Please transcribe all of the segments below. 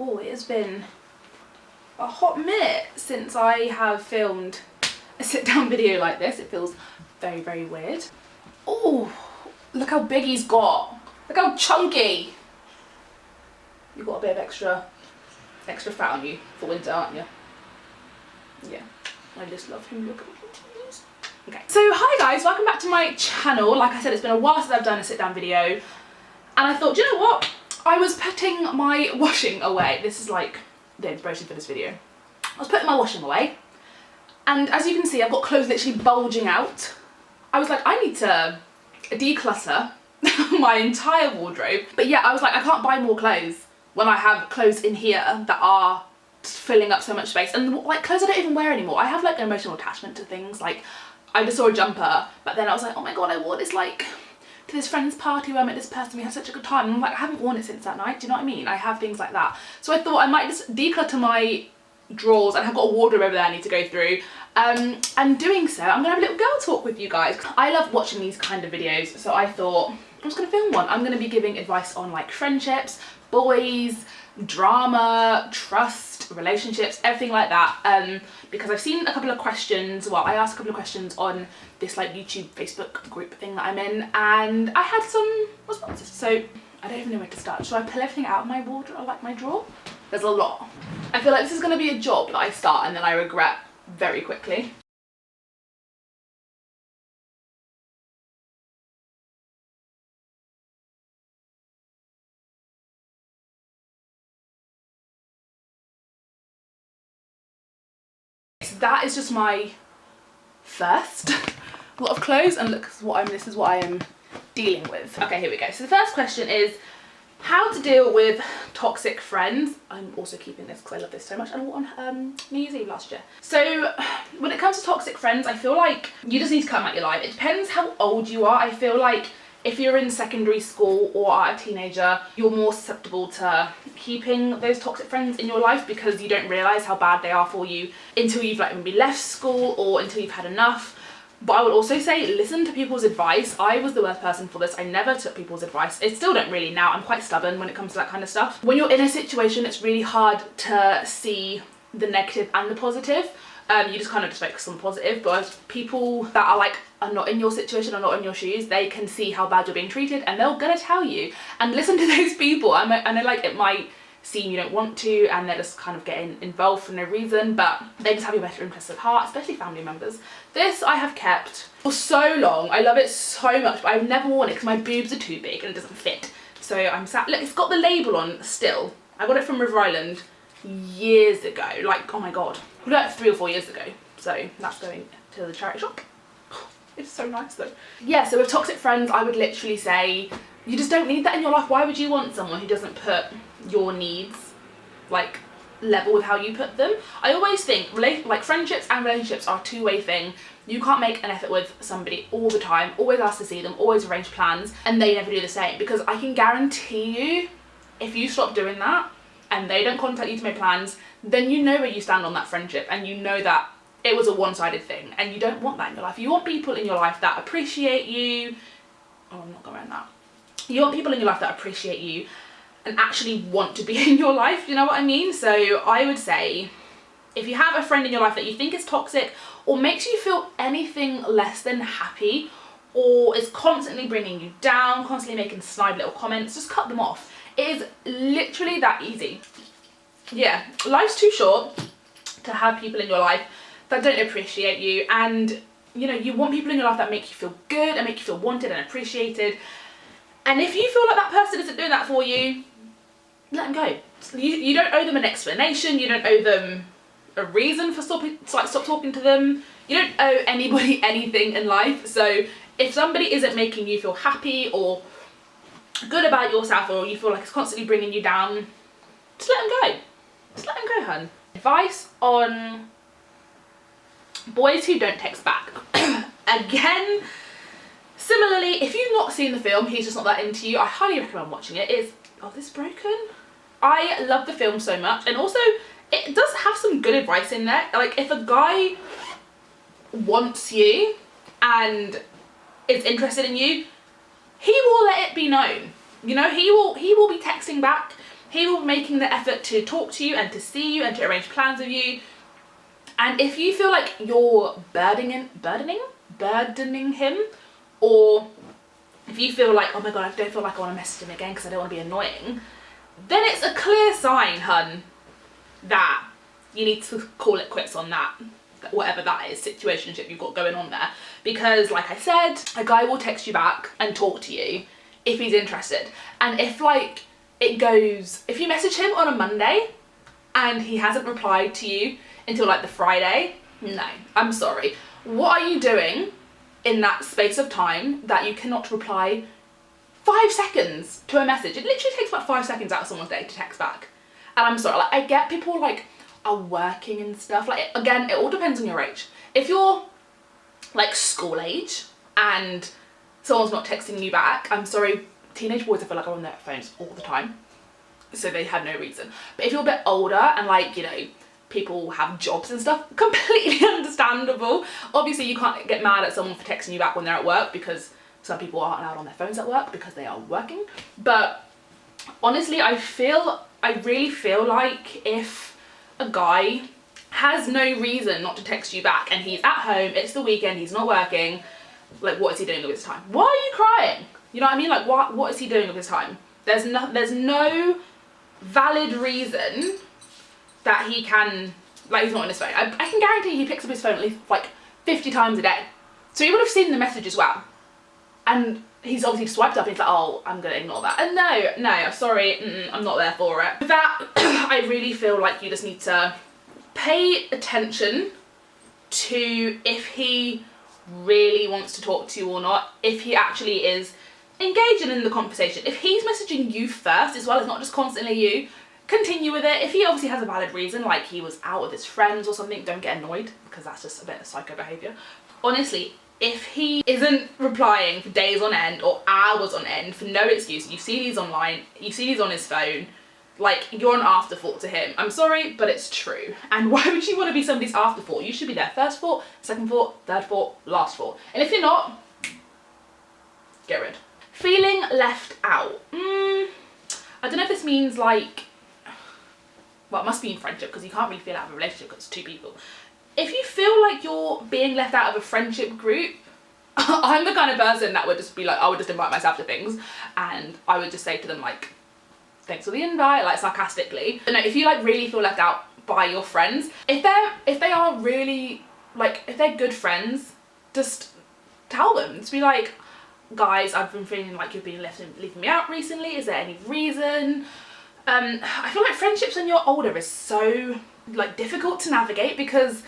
Oh, it has been a hot minute since I have filmed a sit-down video like this. It feels very, very weird. Oh, look how big he's got. Look how chunky. You've got a bit of extra fat on you for winter, aren't you? Yeah, I just love him. Look at him. Okay, so hi guys, welcome back to my channel. Like I said, it's been a while since I've done a sit-down video, and I thought, do you know what? I was putting my washing away. This is like the inspiration for this video. I was putting my washing away, and as you can see, I've got clothes literally bulging out. I was like, I need to declutter my entire wardrobe. But yeah, I was like, I can't buy more clothes when I have clothes in here that are filling up so much space, and like clothes I don't even wear anymore. I have like an emotional attachment to things. Like, I just saw a jumper, but then I was like, oh my god, I wore this like to this friend's party where I met this person, we had such a good time, and I'm like, I haven't worn it since that night. Do you know what I mean? I have things like that. So I thought I might just declutter my drawers, and I've got a wardrobe over there I need to go through. And doing so, I'm gonna have a little girl talk with you guys. I love watching these kind of videos, so I thought I'm just gonna film one. I'm gonna be giving advice on like friendships, boys, drama, trust, relationships, everything like that, because I've seen a couple of questions. Well, I asked a couple of questions on this like YouTube Facebook group thing that I'm in, and I had some responses, so I don't even know where to start. Should I pull everything out of my wardrobe or like my drawer? There's a lot. I feel like this is going to be a job that I start and then I regret very quickly. So that is just my first lot of clothes, and look, this is what I am dealing with. Okay, here we go. So the first question is how to deal with toxic friends. I'm also keeping this because I love this so much, and I wore on New Year's Eve last year. So when it comes to toxic friends, I feel like you just need to cut them out your life. It depends how old you are. I feel like if you're in secondary school or are a teenager, you're more susceptible to keeping those toxic friends in your life because you don't realise how bad they are for you until you've like maybe left school or until you've had enough. But I would also say listen to people's advice. I was the worst person for this. I never took people's advice. I still don't really now. I'm quite stubborn when it comes to that kind of stuff. When you're in a situation, it's really hard to see the negative and the positive. You just kind of just focus on the positive, but people that are not in your situation or not in your shoes, they can see how bad you're being treated and they're gonna tell you. And listen to those people. I know like it might seem you don't want to and they're just kind of getting involved for no reason, but they just have your better interests at heart, especially family members. This I have kept for so long. I love it so much, but I've never worn it because my boobs are too big and it doesn't fit. So I'm sad. Look, it's got the label on still. I got it from River Island years ago, like, oh my god, like 3 or 4 years ago. So that's going to the charity shop. It's so nice though. Yeah, so with toxic friends, I would literally say you just don't need that in your life. Why would you want someone who doesn't put your needs like level with how you put them? I always think like friendships and relationships are a two-way thing. You can't make an effort with somebody all the time, always ask to see them, always arrange plans, and they never do the same, because I can guarantee you if you stop doing that and they don't contact you to make plans, then you know where you stand on that friendship and you know that it was a one-sided thing, and you don't want that in your life. You want people in your life that appreciate you. Oh, I'm not going around that. You want people in your life that appreciate you and actually want to be in your life, you know what I mean? So I would say if you have a friend in your life that you think is toxic or makes you feel anything less than happy or is constantly bringing you down, constantly making snide little comments, just cut them off. It is literally that easy. Yeah, life's too short to have people in your life that don't appreciate you, and you know, you want people in your life that make you feel good and make you feel wanted and appreciated. And if you feel like that person isn't doing that for you, let them go. You don't owe them an explanation. You don't owe them a reason for stop talking to them. You don't owe anybody anything in life. So if somebody isn't making you feel happy or good about yourself, or you feel like it's constantly bringing you down, just let them go. Just let them go, hun. Advice on boys who don't text back. Again, similarly, if you've not seen the film, he's just not that into you, I highly recommend watching it. Oh, this is broken? I love the film so much, and also it does have some good advice in there. Like, if a guy wants you and is interested in you, he will let it be known. You know, he will be texting back. He will be making the effort to talk to you and to see you and to arrange plans with you. And if you feel like you're burdening him, or if you feel like, oh my god, I don't feel like I want to message him again because I don't want to be annoying, then it's a clear sign, hun, that you need to call it quits on that, whatever that is, situationship you've got going on there. Because like I said, a guy will text you back and talk to you if he's interested. And if like if you message him on a Monday and he hasn't replied to you until like the Friday, no, I'm sorry. What are you doing in that space of time that you cannot reply 5 seconds to a message? It literally takes about 5 seconds out of someone's day to text back. And I'm sorry, like I get people like are working and stuff. Like again, it all depends on your age. If you're like school age and someone's not texting you back, I'm sorry, teenage boys I feel like are on their phones all the time, so they had no reason. But if you're a bit older and like, you know, people have jobs and stuff, completely understandable. Obviously you can't get mad at someone for texting you back when they're at work, because some people aren't allowed on their phones at work because they are working. But honestly, I really feel like if a guy has no reason not to text you back and he's at home, it's the weekend, he's not working, like what is he doing with his time? Why are you crying? You know what I mean? Like what is he doing with his time? There's no valid reason that he can, like he's not on his phone. I can guarantee he picks up his phone at least like 50 times a day. So he would have seen the message as well. And he's obviously swiped up and he's like, oh, I'm gonna ignore that. And no, sorry, I'm not there for it. With that, I really feel like you just need to pay attention to if he really wants to talk to you or not, if he actually is engaging in the conversation. If he's messaging you first as well, it's not just constantly you, continue with it. If he obviously has a valid reason, like he was out with his friends or something, don't get annoyed, because that's just a bit of psycho behaviour. Honestly, if he isn't replying for days on end or hours on end for no excuse, you see these online, you see these on his phone, like you're an afterthought to him. I'm sorry, but it's true. And why would you want to be somebody's afterthought? You should be their first thought, second thought, third thought, last thought. And if you're not, get rid. Feeling left out. I don't know if this means like, well, it must be in friendship, because you can't really feel out of a relationship because it's two people. If you feel like you're being left out of a friendship group, I'm the kind of person that would just be like, I would just invite myself to things and I would just say to them like, thanks for the invite, like sarcastically. But no, if you like really feel left out by your friends, if they are really like, if they're good friends, just tell them. Just be like, guys, I've been feeling like you've been leaving me out recently. Is there any reason? I feel like friendships when you're older is so like difficult to navigate, because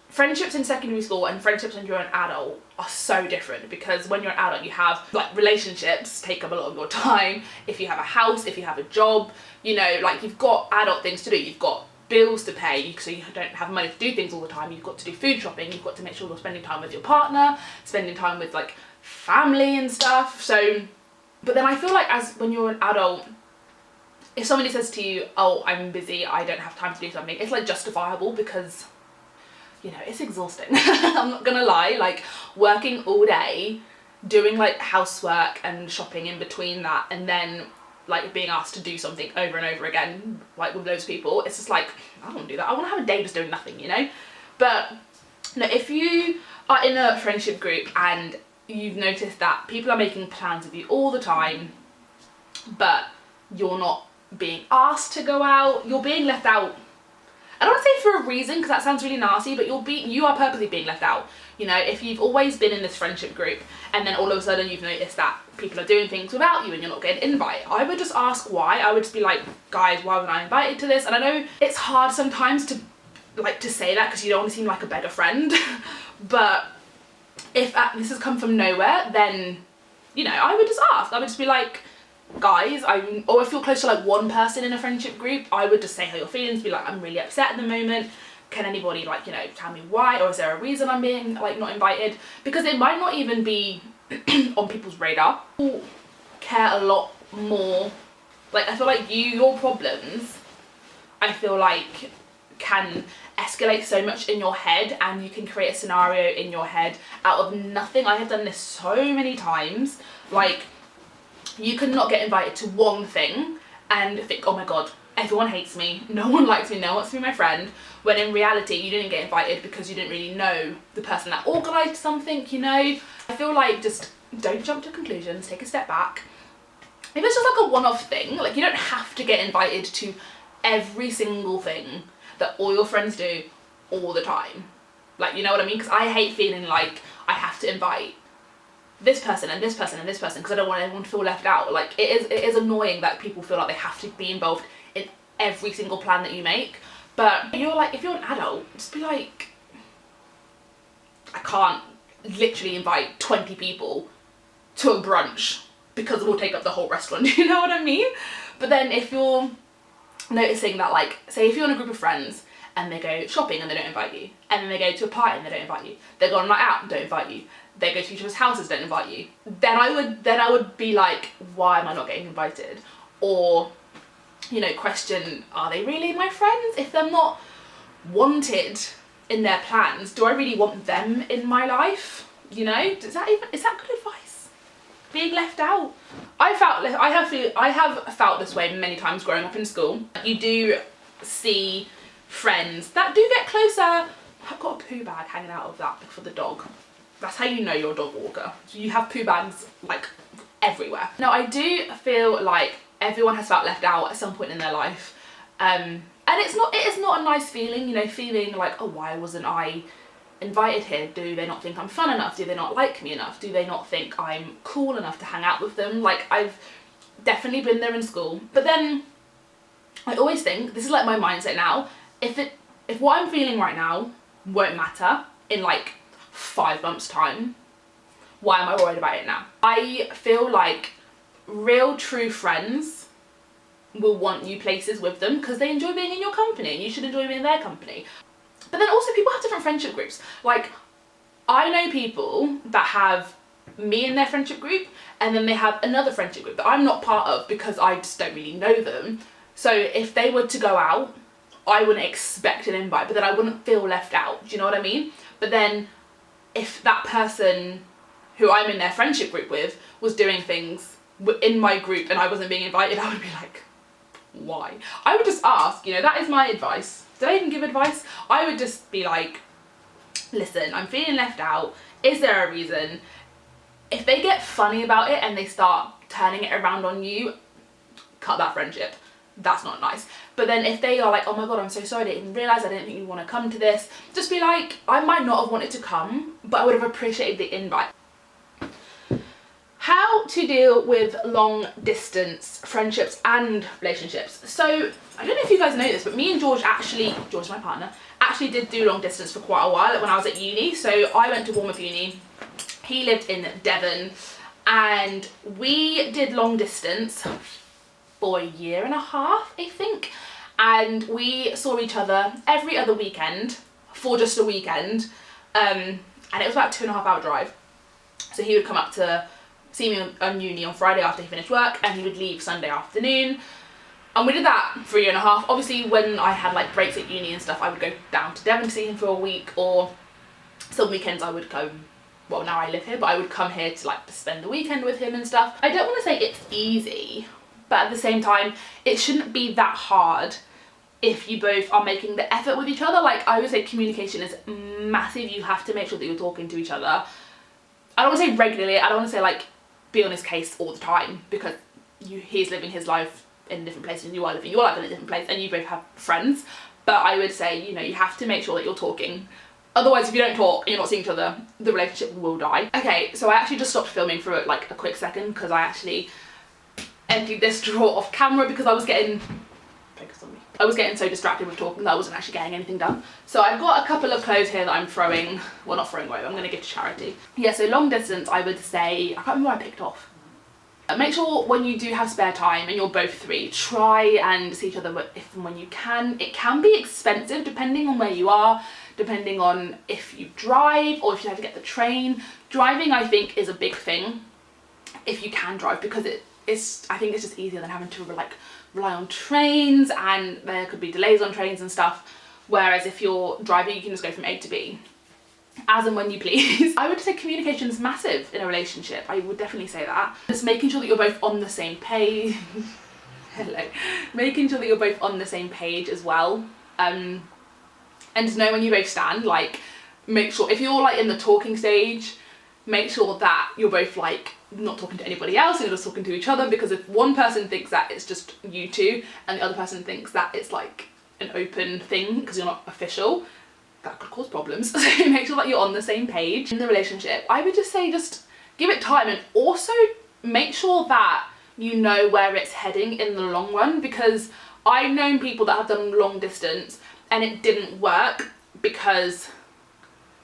friendships in secondary school and friendships when you're an adult are so different, because when you're an adult you have like relationships take up a lot of your time. If you have a house, if you have a job, you know, like you've got adult things to do, you've got bills to pay, so you don't have money to do things all the time. You've got to do food shopping, you've got to make sure you're spending time with your partner, spending time with like family and stuff. So, but then I feel like as when you're an adult, if somebody says to you, oh, I'm busy, I don't have time to do something, it's like justifiable, because you know, it's exhausting. I'm not gonna lie, like working all day, doing like housework and shopping in between that, and then like being asked to do something over and over again, like with those people, it's just like, I don't want to do that. I want to have a day just doing nothing, you know? But no, if you are in a friendship group and you've noticed that people are making plans with you all the time, but you're not being asked to go out, you're being left out. I don't want to say for a reason, because that sounds really nasty, but you are purposely being left out. You know, if you've always been in this friendship group and then all of a sudden you've noticed that people are doing things without you and you're not getting invited, I would just ask why. I would just be like, guys, why wasn't I invited to this? And I know it's hard sometimes to like to say that because you don't want to seem like a beggar friend, but if this has come from nowhere, then, you know, I would just ask. I would just be like, guys, or if you're close to like one person in a friendship group, I would just say how you're feeling, be like, I'm really upset at the moment, can anybody like, you know, tell me why, or is there a reason I'm being like not invited? Because it might not even be on people's radar. People care a lot more, like I feel like your problems, I feel like can escalate so much in your head, and you can create a scenario in your head out of nothing. I have done this so many times. Like, you could not get invited to one thing and think, oh my god, everyone hates me, no one likes me, no one wants to be my friend, when in reality you didn't get invited because you didn't really know the person that organised something, you know. I feel like just don't jump to conclusions, take a step back. If it's just like a one-off thing, like you don't have to get invited to every single thing that all your friends do all the time. Like, you know what I mean? Because I hate feeling like I have to invite this person and this person and this person because I don't want everyone to feel left out. Like, it is annoying that people feel like they have to be involved in every single plan that you make. But you're like, if you're an adult, just be like, I can't literally invite 20 people to a brunch because it will take up the whole restaurant, you know what I mean? But then if you're noticing that, like, say if you're in a group of friends and they go shopping and they don't invite you, and then they go to a party and they don't invite you, they go on a night out and don't invite you, they go to each other's houses, don't invite you, then I would be like, why am I not getting invited? Or, you know, question, are they really my friends? If they're not wanted in their plans, do I really want them in my life? You know, is that good advice? Being left out? I have felt this way many times growing up in school. You do see friends that do get closer. I've got a poo bag hanging out of that for the dog. That's how you know you're a dog walker. So you have poo bags like everywhere. Now, I do feel like everyone has felt left out at some point in their life. And it is not a nice feeling, you know, feeling like, oh, why wasn't I invited here? Do they not think I'm fun enough? Do they not like me enough? Do they not think I'm cool enough to hang out with them? Like, I've definitely been there in school. But then I always think, this is like my mindset now, if what I'm feeling right now won't matter in like 5 months' time, why am I worried about it now? I feel like real true friends will want you places with them because they enjoy being in your company and you should enjoy being in their company. But then also people have different friendship groups. Like, I know people that have me in their friendship group and then they have another friendship group that I'm not part of because I just don't really know them. So if they were to go out, I wouldn't expect an invite, but then I wouldn't feel left out. Do you know what I mean? But then if that person who I'm in their friendship group with was doing things in my group and I wasn't being invited, I would be like, why? I would just ask, you know, that is my advice. Did I even give advice? I would just be like, listen, I'm feeling left out. Is there a reason? If they get funny about it and they start turning it around on you, cut that friendship. That's not nice. But then if they are like, oh my god, I'm so sorry, I didn't even realise, I didn't think you want to come to this, just be like, I might not have wanted to come, but I would have appreciated the invite. How to deal with long distance friendships and relationships. So I don't know if you guys know this, but me and George, my partner, actually did do long distance for quite a while when I was at uni. So I went to Bournemouth Uni, he lived in Devon, and we did long distance for 1.5 years, I think. And we saw each other every other weekend for just a weekend. And it was about a 2.5 hour drive. So he would come up to see me on uni on Friday after he finished work, and he would leave Sunday afternoon. And we did that for 1.5 years. Obviously, when I had like breaks at uni and stuff, I would go down to Devon to see him for a week, or some weekends I would go, well, now I live here, but I would come here to like spend the weekend with him and stuff. I don't want to say it's easy, but at the same time, it shouldn't be that hard if you both are making the effort with each other. Like, I would say communication is massive. You have to make sure that you're talking to each other. I don't want to say regularly, I don't want to say like be on his case all the time, because he's living his life in a different place and you are living your life in a different place and you both have friends. But I would say, you know, you have to make sure that you're talking. Otherwise, if you don't talk and you're not seeing each other, the relationship will die. Okay, so I actually just stopped filming for like a quick second because I actually emptied this drawer off camera because I was getting so distracted with talking that I wasn't actually getting anything done. So I've got a couple of clothes here that I'm throwing, well, not throwing away, I'm going to give to charity. Yeah, so long distance, I would say, I can't remember what I picked off. Make sure when you do have spare time and you're both free, try and see each other if and when you can. It can be expensive depending on where you are, depending on if you drive or if you have to get the train. Driving, I think, is a big thing if you can drive, because I think it's just easier than having to rely on trains, and there could be delays on trains and stuff. Whereas if you're driving, you can just go from A to B as and when you please. I would say communication is massive in a relationship. I would definitely say that. Just making sure that you're both on the same page. hello, making sure that you're both on the same page as well, and to know when you both stand. Like, make sure if you're like in the talking stage, make sure that you're both like not talking to anybody else and you're just talking to each other, because if one person thinks that it's just you two and the other person thinks that it's like an open thing because you're not official, that could cause problems. So make sure that you're on the same page in the relationship. I would just say just give it time, and also make sure that you know where it's heading in the long run, because I've known people that have done long distance and it didn't work because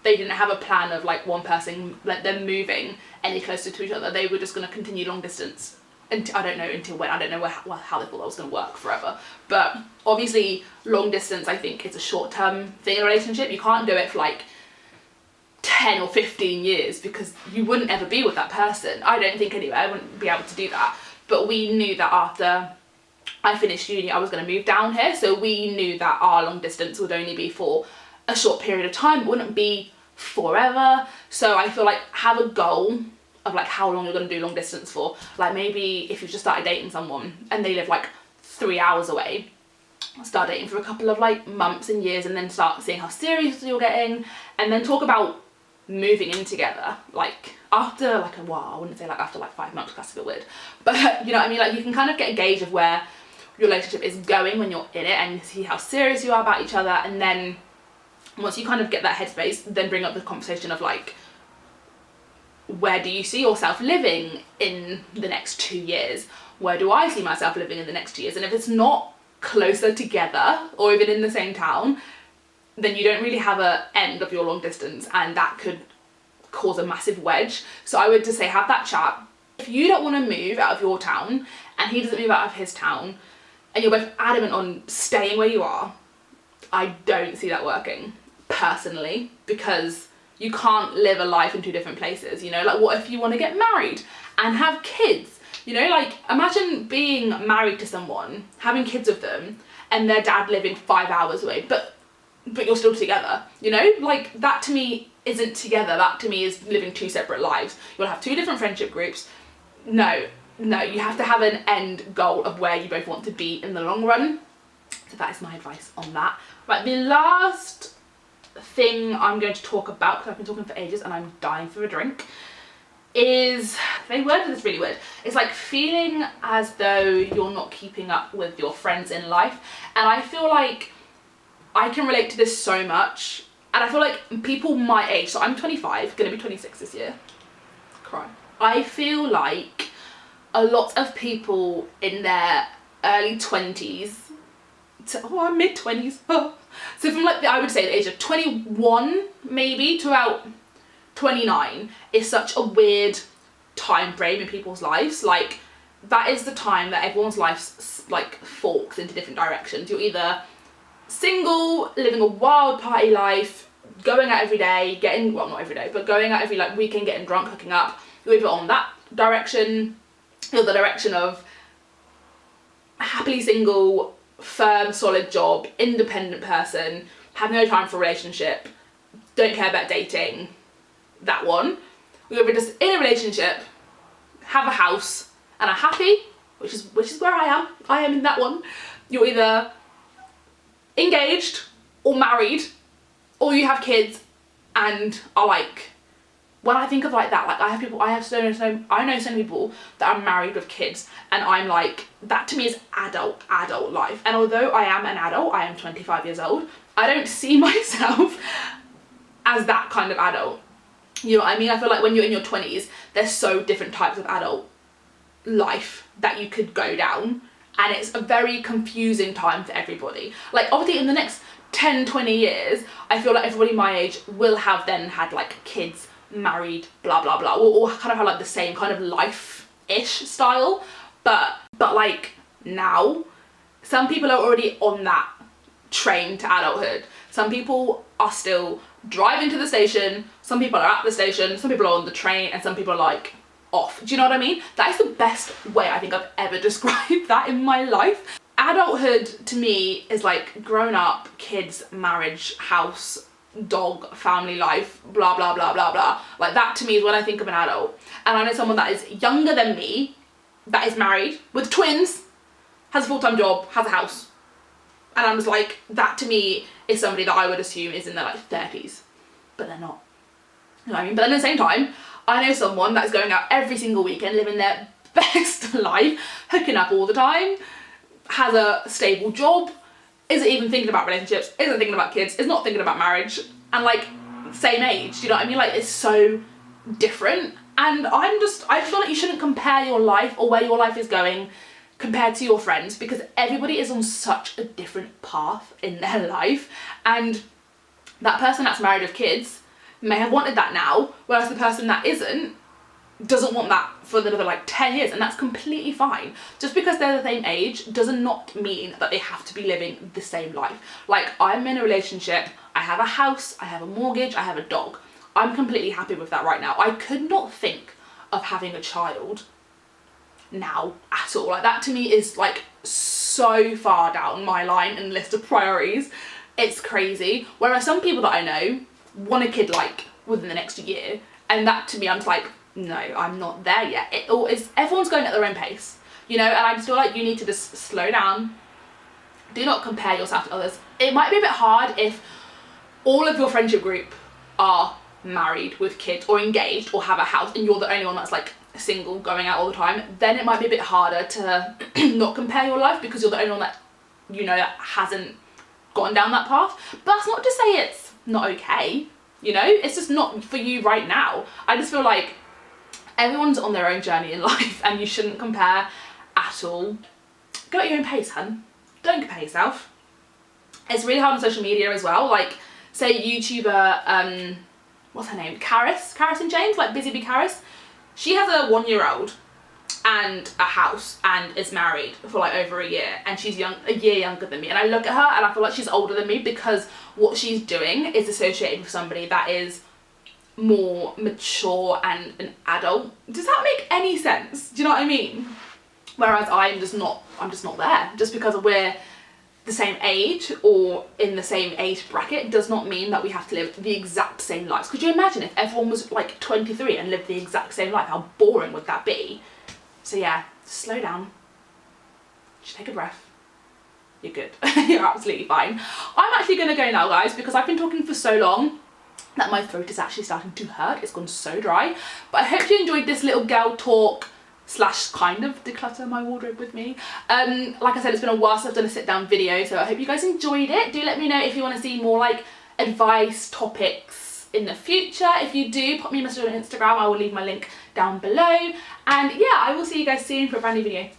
they didn't have a plan of like one person, like them moving any closer to each other. They were just going to continue long distance until, I don't know until when, I don't know how they thought that was going to work forever. But obviously long distance, I think, is a short-term thing in a relationship. You can't do it for like 10 or 15 years because you wouldn't ever be with that person. I don't think anyway, I wouldn't be able to do that. But we knew that after I finished uni, I was going to move down here. So we knew that our long distance would only be for a short period of time. It wouldn't be forever. So I feel like have a goal of like how long you're going to do long distance for. Like maybe if you've just started dating someone and they live like 3 hours away, start dating for a couple of like months and years, and then start seeing how serious you're getting, and then talk about moving in together like after like a while. I wouldn't say like after like 5 months, that's a bit weird, but you know what I mean, like you can kind of get a gauge of where your relationship is going when you're in it and see how serious you are about each other. And then once you kind of get that headspace, then bring up the conversation of like, where do you see yourself living in the next 2 years? Where do I see myself living in the next 2 years? And if it's not closer together or even in the same town, then you don't really have a end of your long distance, and that could cause a massive wedge. So I would just say have that chat. If you don't want to move out of your town and he doesn't move out of his town, and you're both adamant on staying where you are, I don't see that working personally, because you can't live a life in 2 different places. You know, like what if you want to get married and have kids? You know, like imagine being married to someone, having kids with them, and their dad living 5 hours away, but you're still together. You know, like that to me isn't together. That to me is living 2 separate lives. You'll have 2 different friendship groups. No, you have to have an end goal of where you both want to be in the long run. So that is my advice on that. Right, the last thing I'm going to talk about, because I've been talking for ages and I'm dying for a drink, is, they worded this really weird. It's like feeling as though you're not keeping up with your friends in life. And I feel like I can relate to this so much. And I feel like people my age, so I'm 25, gonna be 26 this year. Cry. I feel like a lot of people in their early 20s to mid-20s. So from like I would say the age of 21 maybe to about 29 is such a weird time frame in people's lives. Like that is the time that everyone's life like forks into different directions. You're either single, living a wild party life, going out every day, getting, well not every day, but going out every like weekend, getting drunk, hooking up. You're either on that direction, you're the direction of happily single, firm, solid job, independent person, have no time for a relationship, don't care about dating, that one. You're either just in a relationship, have a house, and are happy, which is where I am in that one. You're either engaged or married, or you have kids and are like, when I think of like that, like I know so many people that are married with kids, and I'm like, that to me is adult life. And although I am an adult, I am 25 years old, I don't see myself as that kind of adult. You know what I mean? I feel like when you're in your 20s, there's so different types of adult life that you could go down, and it's a very confusing time for everybody. Like obviously in the next 10, 20 years, I feel like everybody my age will have then had like kids, married, blah blah blah, or kind of have like the same kind of life-ish style, but like now some people are already on that train to adulthood. Some people are still driving to the station, some people are at the station, some people are on the train, and some people are like off. Do you know what I mean? That is the best way I think I've ever described that in my life. Adulthood to me is like grown up, kids, marriage, house, dog, family life, blah blah blah blah blah. Like that to me is when I think of an adult. And I know someone that is younger than me, that is married with twins, has a full-time job, has a house. And I'm just like, that to me is somebody that I would assume is in their like 30s, but they're not. You know what I mean? But then at the same time, I know someone that's going out every single weekend, living their best life, hooking up all the time, has a stable job, isn't even thinking about relationships, isn't thinking about kids, is not thinking about marriage, and like same age, do you know what I mean? Like it's so different. And I feel like you shouldn't compare your life or where your life is going compared to your friends, because everybody is on such a different path in their life, and that person that's married with kids may have wanted that now, whereas the person that isn't doesn't want that for another like 10 years, and that's completely fine. Just because they're the same age does not mean that they have to be living the same life. Like, I'm in a relationship, I have a house, I have a mortgage, I have a dog. I'm completely happy with that right now. I could not think of having a child now at all. Like, that to me is like so far down my line and list of priorities. It's crazy. Whereas some people that I know want a kid like within the next year, and that to me, I'm just like, no, I'm not there yet. Everyone's going at their own pace, you know, and I just feel like you need to just slow down. Do not compare yourself to others. It might be a bit hard if all of your friendship group are married with kids or engaged or have a house, and you're the only one that's like single, going out all the time. Then it might be a bit harder to not compare your life, because you're the only one that, you know, that hasn't gone down that path. But that's not to say it's not okay, you know, it's just not for you right now. I just feel like everyone's on their own journey in life, and you shouldn't compare at all. Go at your own pace, hun. Don't compare yourself. It's really hard on social media as well. Like, say YouTuber, what's her name? Karis and James, like Busy Bee Karis. She has a 1-year-old and a house and is married for like over a year, and she's a year younger than me. And I look at her and I feel like she's older than me, because what she's doing is associated with somebody that is more mature and an adult. Does that make any sense? Do you know what I mean? Whereas I'm just not there. Just because we're the same age or in the same age bracket does not mean that we have to live the exact same lives. Could you imagine if everyone was like 23 and lived the exact same life? How boring would that be? So yeah, slow down. Just take a breath. You're good. You're absolutely fine. I'm actually gonna go now, guys, because I've been talking for so long that my throat is actually starting to hurt. It's gone so dry. But I hope you enjoyed this little girl talk / kind of declutter my wardrobe with me. Like I said, it's been a while since I've done a sit down video, so I hope you guys enjoyed it. Do let me know if you want to see more like advice topics in the future. If you do, pop me a message on Instagram. I will leave my link down below. And yeah, I will see you guys soon for a brand new video.